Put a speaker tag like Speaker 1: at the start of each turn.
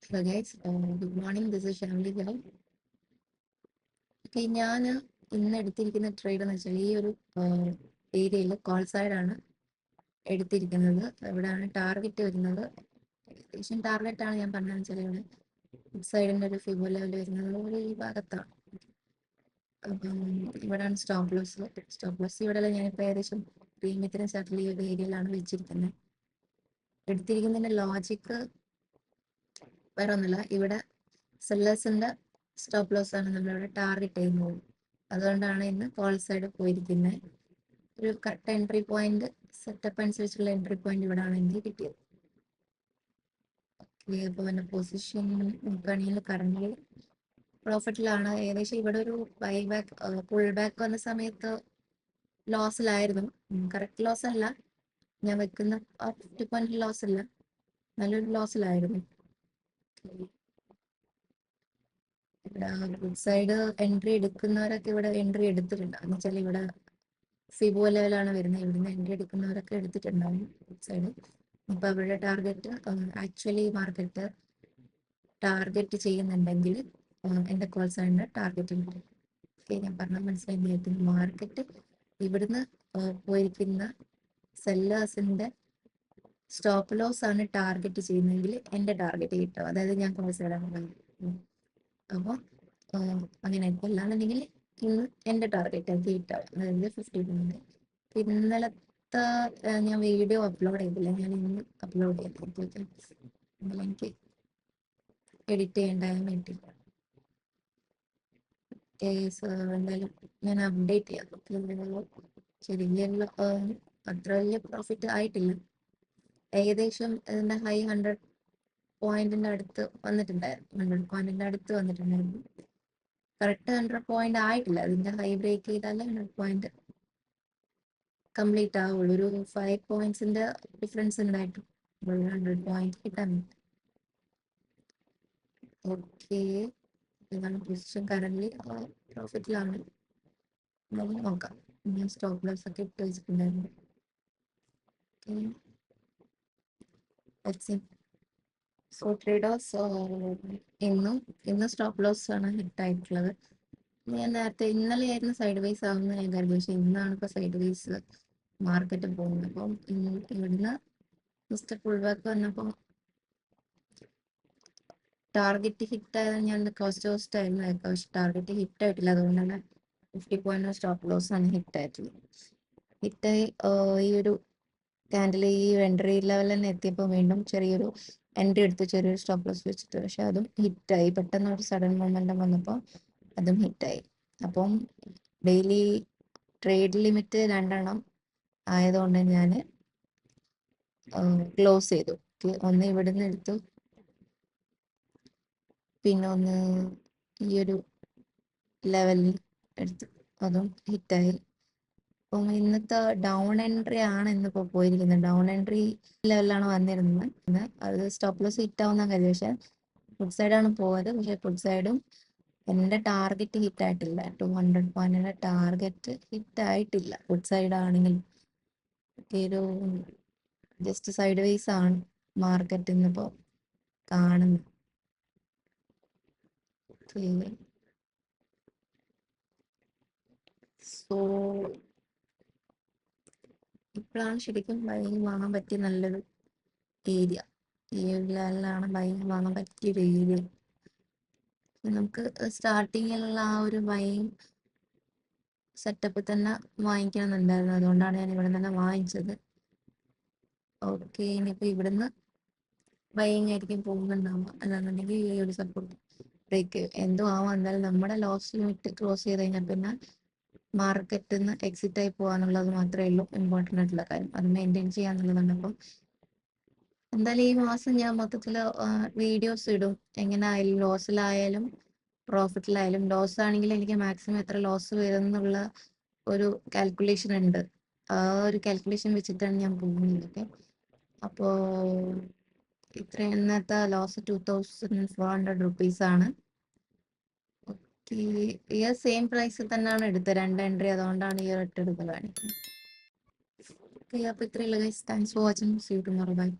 Speaker 1: Hello guys, good morning. This is Shamli here. Okay, ഞാൻ ഇന്ന് എടുത്തിരിക്കുന്ന ട്രേഡ് എന്ന് വെച്ചാൽ ഈ ഒരു ഏരിയയിൽ കോൾ സൈഡ് ആണ് എടുത്തിരിക്കുന്നത്. ഇവിടെയാണ് ടാർഗറ്റ് വരുന്നത്. ഏകദേശം ടാർഗറ്റ് ആണ് ഞാൻ പറഞ്ഞതെന്ന് വെച്ചാൽ ഇവിടെ സൈഡിൻ്റെ ഒരു ഫിബോ ലെവൽ വരുന്നത് ഒരു ഈ ഭാഗത്താണ്. അപ്പം ഇവിടെയാണ് സ്റ്റോപ്പ് ലോസ്. ഇവിടെ ഞാനിപ്പോൾ ഏകദേശം പ്രീമിയത്തിന് സെറ്റിൽ ഈ ഒരു ഏരിയയിലാണ് വെച്ചിരിക്കുന്നത്. എടുത്തിരിക്കുന്നതിൻ്റെ ലോജിക്ക് വേറെ ഒന്നുമില്ല. ഇവിടെ സെല്ലേഴ്സിന്റെ സ്റ്റോപ്പ് ലോസ് ആണ് നമ്മളിവിടെ ടാർഗറ്റ് ചെയ്യുന്നത്. അതുകൊണ്ടാണ് ഇന്ന് കോൾ സൈഡ് പോയിരിക്കുന്നത്. ഒരു കറക്റ്റ് എൻട്രി പോയിന്റ് സെറ്റപ്പ് അനുസരിച്ചുള്ള എൻട്രി പോയിന്റ് ഇവിടെ ആണ് എനിക്ക് കിട്ടിയത്. അപ്പോൾ എൻ്റെ പൊസിഷൻ നോക്കുകയാണെങ്കിൽ കറന്റ് പ്രോഫിറ്റിലാണ്. ഏകദേശം ഇവിടെ ഒരു ബൈ ബാക്ക് പുൾ ബാക്ക് വന്ന സമയത്ത് ലോസിലായിരുന്നു. കറക്റ്റ് ലോസ് അല്ല, ഞാൻ വെക്കുന്ന 50 ലോസ് അല്ല, നല്ലൊരു ലോസിലായിരുന്നു. ഗുഡ് സൈഡ് എൻട്രി എടുക്കുന്നവരൊക്കെ ഇവിടെ എൻട്രി എടുത്തിട്ടുണ്ട്. എന്ന് വെച്ചാൽ ഇവിടെ ഫിബോ ലെവലാണ് വരുന്നത്. ഇവിടുന്ന് എൻട്രി എടുക്കുന്നവരൊക്കെ എടുത്തിട്ടുണ്ടാവും ഗുഡ് സൈഡ്. അപ്പൊ അവരുടെ ടാർഗറ്റ് ആക്ച്വലി മാർക്കറ്റ് ടാർഗറ്റ് ചെയ്യുന്നുണ്ടെങ്കിൽ എൻ്റെ കോൾ സൈഡിന്റെ ടാർഗറ്റ് കിട്ടും. ഓക്കെ, ഞാൻ പറഞ്ഞാൽ മനസ്സിലായി. മാർക്കറ്റ് ഇവിടുന്ന് പോയിരിക്കുന്ന സെല്ലേഴ്സിന്റെ സ്റ്റോപ്പ് ലോസ് ആണ് ടാർഗറ്റ് ചെയ്യുന്നതെങ്കിൽ എൻ്റെ ടാർഗറ്റ് കിട്ടും. അതായത് ഞാൻ കോൾ സൈഡാണ് പറയുന്നത്. അപ്പോൾ അങ്ങനെ അല്ലാന്നുണ്ടെങ്കിൽ ഇന്ന് എൻ്റെ ടാർഗറ്റ് കിട്ടുക, അതായത് 50. ഇന്നലത്തെ ഞാൻ വീഡിയോ അപ്ലോഡ് ചെയ്തില്ല, ഞാൻ ഇന്ന് അപ്ലോഡ് ചെയ്തിരിക്കും. ഇന്നലെ എനിക്ക് എഡിറ്റ് ചെയ്യേണ്ടായ വേണ്ടിയില്ല. എന്തായാലും ഞാൻ അപ്ഡേറ്റ് ചെയ്യാം. ചെറിയ അത്ര വലിയ പ്രോഫിറ്റ് ആയിട്ടില്ല. ഏകദേശം ഇതിൻ്റെ ഹൈ 100 പോയിന്റിന്റെ അടുത്ത് വന്നിട്ടുണ്ടായിരുന്നു. 100 പോയിന്റിന്റെ അടുത്ത് വന്നിട്ടുണ്ടായിരുന്നു. കറക്റ്റ് 100 പോയിന്റ് ആയിട്ടില്ല. അതിന്റെ ഹൈ ബ്രേക്ക് ചെയ്താലേ 100 പോയിന്റ് കംപ്ലീറ്റ് ആവുള്ളൂ. ഒരു 5 പോയിന്റ്സിന്റെ ഡിഫറൻസ് ഉണ്ടായിട്ടും 100 പോയിന്റ് കിട്ടാൻ. ഓക്കെ, ഇതാണ് പൊസിഷൻ. കറന്റ് പ്രോഫിറ്റിലാണ്. നോക്കാം. ഞാൻ സ്റ്റോപ്പ് ലോസ് ഒക്കെ ഇട്ട് വെച്ചിട്ടുണ്ടായിരുന്നു. സോ ട്രേഡേഴ്സ് ഇന്ന് സ്റ്റോപ്പ് ലോസ് ആണ് ഹിറ്റ് ആയിട്ടുള്ളത്. ഞാൻ നേരത്തെ ഇന്നലെ ആയിരുന്നു സൈഡ് വൈസ് ആവുന്ന ഞാൻ കരുതി, പക്ഷെ ഇന്നാണ് ഇപ്പൊ സൈഡ് വൈസ് മാർക്കറ്റ് പോകുന്നത്. അപ്പം ഇവിടുന്ന് മിസ്റ്റർ പുൾ ബാക്ക് വന്നപ്പോൾ ടാർഗറ്റ് ഹിറ്റ് ആയത് ഞാൻ കോസ്റ്റ് ആയിരുന്നു, പക്ഷെ ടാർഗറ്റ് ഹിറ്റ് ആയിട്ടില്ല. അതുകൊണ്ടാണ് 50 പോയിന്റ് സ്റ്റോപ്പ് ലോസ് ആണ് ഹിറ്റ് ആയിട്ടുള്ളത്. ഹിറ്റായി ഈ ഒരു ക്യാൻഡിൽ ഈ എൻട്രി ലെവൽ തന്നെ എത്തിയപ്പോൾ വീണ്ടും ചെറിയൊരു എൻട്രി എടുത്ത് ചെറിയൊരു സ്റ്റോപ്പ് ലോസ് വെച്ചിട്ട്, പക്ഷെ അതും ഹിറ്റായി. പെട്ടെന്ന് ഒരു സഡൻ മൊമെന്റം വന്നപ്പോൾ അതും ഹിറ്റായി. അപ്പം ഡെയിലി ട്രേഡ് ലിമിറ്റ് 2 ആയതുകൊണ്ട് ഞാൻ ക്ലോസ് ചെയ്തു. ഒന്ന് ഇവിടുന്ന് എടുത്തു, പിന്നെ ഒന്ന് ഈ ഒരു ലെവലിൽ എടുത്തു, അതും ഹിറ്റായി. അപ്പം ഇന്നത്തെ ഡൗൺ എൻട്രി ആണ് ഇന്നിപ്പോൾ പോയിരിക്കുന്നത്. ഡൗൺ എൻട്രി ലെവലിലാണ് വന്നിരുന്നത്. അത് സ്റ്റോപ്പ് ലോസ് ഹിറ്റ് ആവുന്ന കാര്യം, പക്ഷെ ഫുഡ് സൈഡാണ് പോയത്. പക്ഷെ ഫുഡ് സൈഡും എൻ്റെ ടാർഗറ്റ് ഹിറ്റ് ആയിട്ടില്ല. 200 പോയിന്റിന്റെ ടാർഗറ്റ് ഹിറ്റ് ആയിട്ടില്ല ഫുഡ് സൈഡ് ആണെങ്കിൽ. ഒരു ജസ്റ്റ് സൈഡ് വൈസ് ആണ് മാർക്കറ്റ് ഇന്നിപ്പോൾ കാണുന്നത്. സോ ഇപ്പോഴാണ് ശരിക്കും ബൈങ് വാങ്ങാൻ പറ്റിയ നല്ലൊരു ഏരിയ. ഈ ഒരു ലെവലിലാണ് ബൈങ് വാങ്ങാൻ പറ്റിയൊരു ഏരിയ. നമുക്ക് സ്റ്റാർട്ടിങ്ങിലുള്ള ആ ഒരു ബൈങ് സെറ്റപ്പ് തന്നെ വാങ്ങിക്കണമെന്നുണ്ടായിരുന്നു. അതുകൊണ്ടാണ് ഞാൻ ഇവിടെ തന്നെ വാങ്ങിച്ചത്. ഓക്കെ, ഇനിയിപ്പോൾ ഇവിടുന്ന് ബൈങ് ആയിരിക്കും പോകുന്നുണ്ടാവുക. അല്ലാന്നുണ്ടെങ്കിൽ ഈ ഒരു സപ്പോർട്ട് ബ്രേക്ക് എന്തോ ആവാം. എന്തായാലും നമ്മുടെ ലോസ് ലിമിറ്റ് ക്ലോസ് ചെയ്ത് കഴിഞ്ഞാൽ പിന്നെ മാർക്കറ്റിൽ നിന്ന് എക്സിറ്റ് ആയി പോകാന്നുള്ളത് മാത്രമേ ഉള്ളൂ ഇമ്പോർട്ടൻ്റ് ആയിട്ടുള്ള കാര്യം. അത് മെയിൻറ്റെയിൻ ചെയ്യാന്നുള്ളതാണ്. അപ്പം എന്തായാലും ഈ മാസം ഞാൻ മൊത്തത്തിൽ വീഡിയോസ് ഇടും. എങ്ങനെ ആയാലും ലോസിലായാലും പ്രോഫിറ്റിലായാലും. ലോസ് ആണെങ്കിൽ എനിക്ക് മാക്സിമം എത്ര ലോസ് വരും എന്നുള്ള ഒരു കാൽക്കുലേഷൻ ഉണ്ട്. ആ ഒരു കാൽക്കുലേഷൻ വെച്ചിട്ടാണ് ഞാൻ പോകുന്നത്. ഓക്കെ, അപ്പോൾ ഇത്രയും ഇന്നത്തെ ലോസ് 2400 റുപ്പീസ് ആണ്. ഓക്കെ, ഈ സെയിം പ്രൈസിൽ തന്നെയാണ് എടുത്തത് 2 എൻട്രി, അതുകൊണ്ടാണ് ഈ ഒറ്റ എടുത്ത് കാണിക്കുന്നത്. ഓക്കെ, അപ്പോൾ ഇത്രയുള്ള guys. Thanks for watching. See you tomorrow. By.